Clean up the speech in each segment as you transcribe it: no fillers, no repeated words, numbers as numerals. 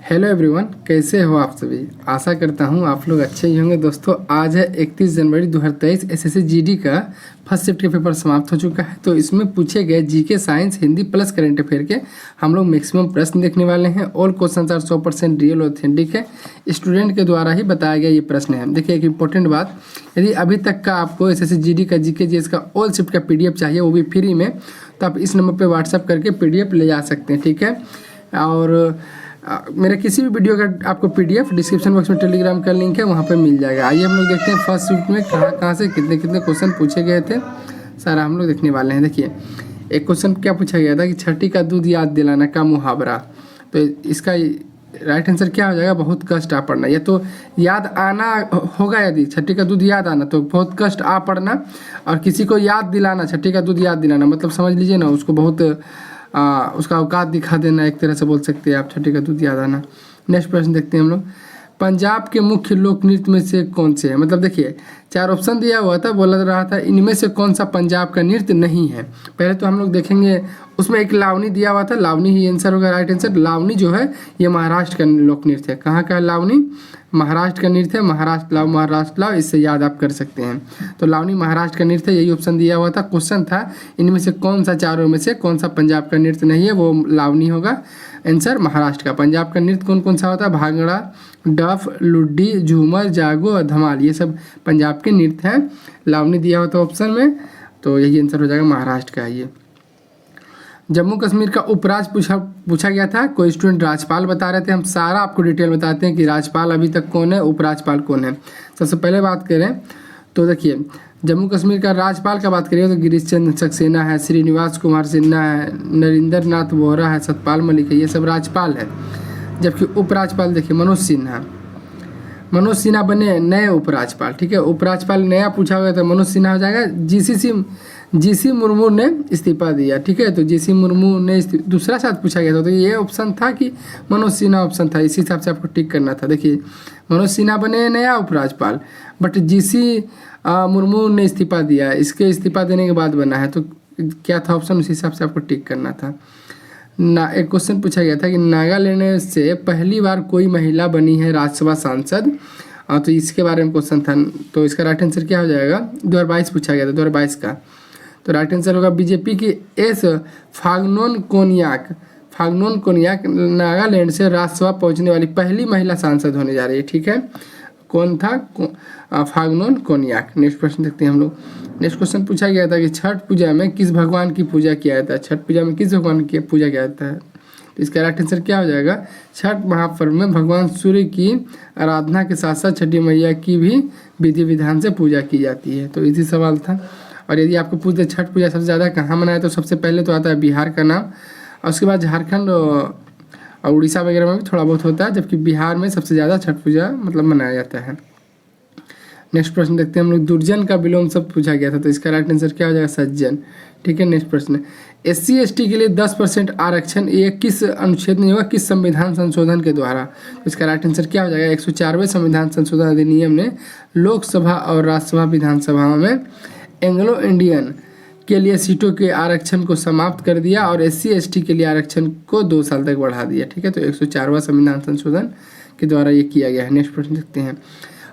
Hello everyone, कैसे हो आप सभी। आशा करता हूँ आप लोग अच्छे ही होंगे। दोस्तों, आज है 31 जनवरी 2023। एसएससी जीडी का फर्स्ट शिफ्ट का पेपर समाप्त हो चुका है। तो इसमें पूछे गए GK, science, Hindi plus current affair के हम लोग मैक्सिमम प्रश्न देखने वाले हैं। All question are 100% real authentic है। स्टूडेंट के द्वारा ही बताया गया ये प्रश्न है। देखिए, एक इंपॉर्टेंट बात, यदि अभी तक का आपको एसएससी जीडी का जीके जीएस का ऑल शिफ्ट का पीडीएफ चाहिए, वो भी फ्री में, तो आप इस नंबर पर व्हाट्सअप करके पीडीएफ ले जा सकते हैं। ठीक है। और मेरे किसी भी वीडियो का आपको पीडीएफ डिस्क्रिप्शन बॉक्स में टेलीग्राम का लिंक है, वहाँ पे मिल जाएगा। आइए हम लोग देखते हैं फर्स्ट शिफ्ट में कहाँ से कितने कितने क्वेश्चन पूछे गए थे, सारा हम लोग देखने वाले हैं। देखिए, एक क्वेश्चन क्या पूछा गया था कि छठी का दूध याद दिलाना का मुहावरा। तो इसका राइट आंसर क्या हो जाएगा? बहुत कष्ट आ पड़ना। या तो याद आना होगा, यदि छठी का दूध याद आना तो बहुत कष्ट आ पड़ना, और किसी को याद दिलाना, छठी का दूध याद दिलाना मतलब समझ लीजिए ना, उसको बहुत उसका औकात दिखा देना, एक तरह से बोल सकते हैं आप, छठी का दूध याद आना। नेक्स्ट प्रश्न देखते हैं हम लोग। पंजाब के मुख्य लोक नृत्य में से कौन से है? मतलब देखिए, 4 ऑप्शन दिया हुआ था, बोला रहा था इनमें से कौन सा पंजाब का नृत्य नहीं है। पहले तो हम लोग देखेंगे, उसमें एक लावनी दिया हुआ था, लावनी ही आंसर होगा, राइट आंसर। लावनी जो है ये महाराष्ट्र का लोक नृत्य है। कहाँ का है लावनी? महाराष्ट्र का नृत्य है। महाराष्ट्र लाओ, महाराष्ट्र लाओ, इससे याद आप कर सकते हैं। तो लावनी महाराष्ट्र का नृत्य, यही ऑप्शन दिया हुआ था। क्वेश्चन था इनमें से कौन सा, चारों में से कौन सा पंजाब का नृत्य नहीं है? वो लावनी होगा आंसर, महाराष्ट्र का। पंजाब का नृत्य कौन कौन सा होता है? भांगड़ा, डफ, लुड्डी, झूमर, जागो और धमाल, ये सब पंजाब के नृत्य हैं। लावनी दिया हुआ था ऑप्शन में, तो यही आंसर हो जाएगा, महाराष्ट्र का। ये जम्मू कश्मीर का उपराज पूछा गया था। कोई स्टूडेंट राज्यपाल बता रहे थे। हम सारा आपको डिटेल बताते हैं कि राज्यपाल अभी तक कौन है, उपराज्यपाल कौन है। सबसे पहले बात करें तो देखिए, जम्मू कश्मीर का राज्यपाल का बात करिए तो गिरीश चंद्र सक्सेना है, श्रीनिवास कुमार सिन्हा है, नरेंद्र नाथ वोहरा है, सतपाल मलिक है, ये सब राज्यपाल है। जबकि उपराज्यपाल देखिए मनोज सिन्हा बने नए उपराज्यपाल। ठीक है, उपराज्यपाल नया पूछा गया तो मनोज सिन्हा हो जाएगा। जीसी मुर्मू ने इस्तीफा दिया। ठीक है, तो जीसी मुर्मू ने दूसरा साथ पूछा गया था, तो ये ऑप्शन था कि मनोज सिन्हा ऑप्शन था, इसी हिसाब से आपको टिक करना था। देखिए, मनोज सिन्हा बने नया उपराज्यपाल, बट जीसी मुर्मू ने इस्तीफा दिया, इसके इस्तीफा देने के बाद बना है, तो क्या था ऑप्शन, उसी हिसाब से आपको टिक करना था। एक क्वेश्चन पूछा गया था कि नागालैंड से पहली बार कोई महिला बनी है राज्यसभा सांसद, तो इसके बारे में क्वेश्चन था। तो इसका राइट आंसर क्या हो जाएगा? 2022 पूछा गया था, 2022 का। तो राइट आंसर होगा बीजेपी की एस फाग्नोन कोनियाक नागालैंड से राज्यसभा पहुंचने वाली पहली महिला सांसद होने जा रही है। ठीक है, कौन था? फाग्नोन कोनियाक। नेक्स्ट प्रश्न देखते हैं हम लोग। नेक्स्ट क्वेश्चन पूछा गया था कि छठ पूजा में किस भगवान की पूजा किया जाता है? छठ पूजा में किस भगवान की पूजा किया जाता है? तो इसका राइट आंसर क्या हो जाएगा? छठ महापर्व में भगवान सूर्य की आराधना के साथ साथ छठी मैया की भी विधि विधान से पूजा की जाती है। तो इसी सवाल था। और यदि आपको पूछते छठ पूजा सबसे ज़्यादा कहाँ मनाया, तो सबसे पहले तो आता है बिहार का नाम, और उसके बाद झारखंड और उड़ीसा वगैरह में भी थोड़ा बहुत होता है, जबकि बिहार में सबसे ज़्यादा छठ पूजा मतलब मनाया जाता है। नेक्स्ट प्रश्न देखते हैं हम लोग। दुर्जन का विलोम शब्द पूछा गया था, तो इसका राइट आंसर क्या हो जाएगा? सज्जन। ठीक है, नेक्स्ट प्रश्न, SC ST के लिए 10% आरक्षण ये किस अनुच्छेद में होगा, किस संविधान संशोधन के द्वारा? तो इसका राइट आंसर क्या हो जाएगा? 104वें संविधान संशोधन अधिनियम ने लोकसभा और राज्यसभा विधानसभाओं में एंग्लो इंडियन के लिए सीटों के आरक्षण को समाप्त कर दिया, और SC ST के लिए आरक्षण को 2 साल तक बढ़ा दिया। ठीक है, तो 104वां संविधान संशोधन के द्वारा ये किया गया है। नेक्स्ट प्रश्न देखते हैं।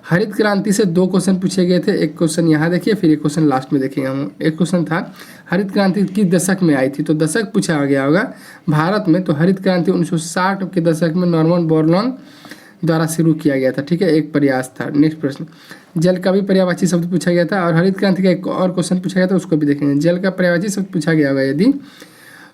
हरित क्रांति से 2 क्वेश्चन पूछे गए थे। एक क्वेश्चन यहाँ देखिए, फिर एक क्वेश्चन लास्ट में देखेंगे हम। एक क्वेश्चन था हरित क्रांति किस दशक में आई थी? तो दशक पूछा गया होगा भारत में, तो हरित क्रांति 1960 के दशक में नॉर्मन बोरलॉग द्वारा शुरू किया गया था। ठीक है, एक प्रयास था। नेक्स्ट प्रश्न, जल का भी पर्यायवाची शब्द पूछा गया था, और हरित क्रांति का एक और क्वेश्चन पूछा गया था, उसको भी देखेंगे। जल का पर्यायवाची शब्द पूछा गया होगा यदि,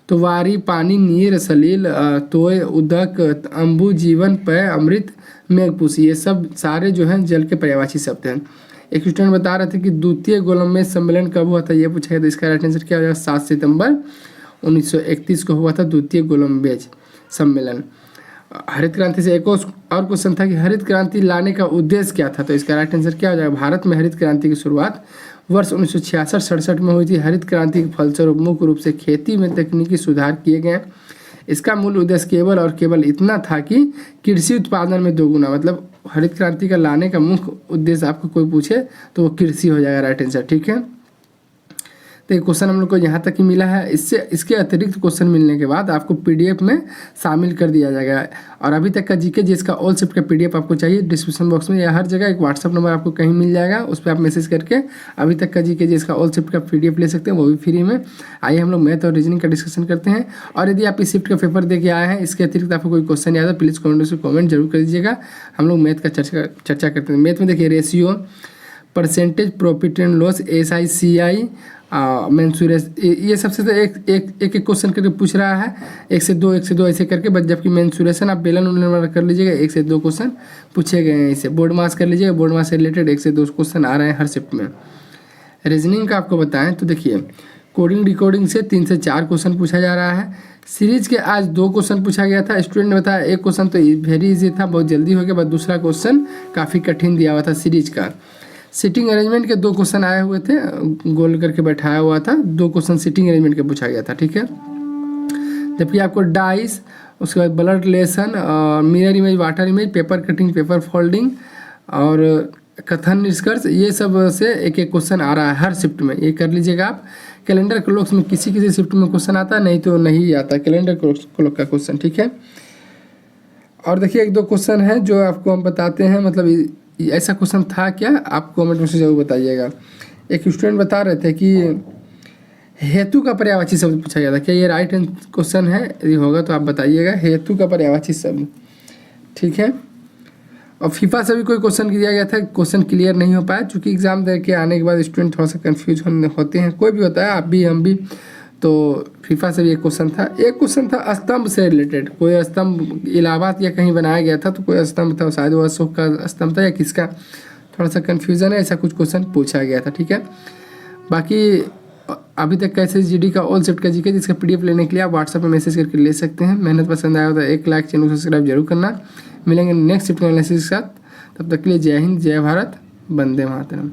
तो वारी, पानी, नीर, सलील, तोय, उदक, अम्बु, जीवन, पय, अमृत, मेघपुष, ये सब सारे जो हैं जल के पर्यायवाची शब्द हैं। एक स्टूडेंट बता रहे थे कि द्वितीय गोलमेज सम्मेलन कब हुआ था, ये पूछा गया था। इसका राइट आंसर क्या हो जाएगा? 7 सितंबर 1931 को हुआ था द्वितीय गोलमेज सम्मेलन। हरित क्रांति से एक और क्वेश्चन था कि हरित क्रांति लाने का उद्देश्य क्या था? तो इसका राइट आंसर क्या हो जाएगा? भारत में हरित क्रांति की शुरुआत वर्ष 1966-67 में हुई थी। हरित क्रांति के फलस्वरूप मुख्य रूप से खेती में तकनीकी सुधार किए गए। इसका मूल उद्देश्य केवल और केवल इतना था कि कृषि उत्पादन में 2 गुना, मतलब हरित क्रांति का लाने का मुख्य उद्देश्य आपको कोई पूछे तो वो कृषि हो जाएगा, राइट आंसर। ठीक है, तो ये क्वेश्चन हम लोग को यहाँ तक ही मिला है। इसके अतिरिक्त क्वेश्चन मिलने के बाद आपको पीडीएफ में शामिल कर दिया जाएगा। और अभी तक का जीके जिसका ऑल शिफ्ट का पीडीएफ आपको चाहिए, डिस्क्रिप्शन बॉक्स में या हर जगह एक व्हाट्सअप नंबर आपको कहीं मिल जाएगा, उस पर आप मैसेज करके अभी तक का जीके जिसका ऑल शिफ्ट का पीडीएफ ले सकते हैं, वो भी फ्री में। आइए हम लोग मैथ और रीजनिंग का डिस्कशन करते हैं। और यदि आप इस शिफ्ट का पेपर दे के आए हैं, इसके अतिरिक्त आपको कोई क्वेश्चन याद है प्लीज़ कमेंट में कमेंट जरूर कर दीजिएगा। हम लोग मैथ का चर्चा करते हैं। मैथ में देखिए ratio, percentage, profit and loss, SI, CI, mensuration, ये सबसे तो एक क्वेश्चन करके पूछ रहा है, 1 से 2 ऐसे करके। बस जबकि मेंसुरेशन आप बेलन उलन कर लीजिएगा, 1 से 2 क्वेश्चन पूछे गए हैं। इसे बोर्ड मास कर लीजिएगा, बोर्ड मास से रिलेटेड 1 से 2 क्वेश्चन आ रहे हैं हर शिफ्ट में। रीजनिंग का आपको बताएं तो देखिए कोडिंग डिकोडिंग से 3 से 4 क्वेश्चन पूछा जा रहा है। सीरीज के आज 2 क्वेश्चन पूछा गया था। स्टूडेंट ने बताया एक क्वेश्चन तो वेरी इजी था, बहुत जल्दी हो गया, बस दूसरा क्वेश्चन काफ़ी कठिन दिया हुआ था सीरीज का। सिटिंग अरेंजमेंट के 2 क्वेश्चन आए हुए थे, गोल करके बैठाया हुआ था, 2 क्वेश्चन सिटिंग अरेंजमेंट के पूछा गया था, ठीक है। जबकि आपको डाइस, उसके बाद blood relation, mirror image, water image, paper cutting, paper folding और कथन निष्कर्ष, ये सब से एक क्वेश्चन आ रहा है हर शिफ्ट में। ये कर लीजिएगा आप। कैलेंडर क्लॉक्स में किसी शिफ्ट में क्वेश्चन आता है, नहीं तो नहीं आता कैलेंडर क्लॉक का क्वेश्चन, ठीक है। और देखिए 1-2 क्वेश्चन है जो आपको हम बताते हैं, मतलब ऐसा क्वेश्चन था क्या, आप कमेंट में से जरूर बताइएगा। एक स्टूडेंट बता रहे थे कि हेतु का पर्यायवाची शब्द पूछा गया था, क्या ये राइट क्वेश्चन है? यदि होगा तो आप बताइएगा, हेतु का पर्यायवाची शब्द, ठीक है। और फीफा से भी कोई क्वेश्चन दिया गया था, क्वेश्चन क्लियर नहीं हो पाया, चूँकि एग्जाम दे के आने के बाद स्टूडेंट थोड़ा सा कन्फ्यूज होते हैं, कोई भी होता है, आप भी हम भी। तो फीफा से भी एक क्वेश्चन था। एक क्वेश्चन था स्तंभ से रिलेटेड, कोई स्तंभ इलाहाबाद या कहीं बनाया गया था, तो कोई स्तंभ था, शायद वो अशोक का स्तंभ था या किसका, थोड़ा सा कन्फ्यूजन है, ऐसा कुछ क्वेश्चन पूछा गया था, ठीक है। बाकी अभी तक कैसे GD का ऑल शिफ्ट का जीके जिसका PDF लेने के लिए आप व्हाट्सएप में मैसेज करके ले सकते हैं। मेहनत पसंद आया तो 1 लाइक, चैनल को सब्सक्राइब जरूर करना। मिलेंगे नेक्स्ट शिफ्ट एनालिसिस के साथ, तब तक के लिए जय हिंद, जय भारत, वंदे मातरम।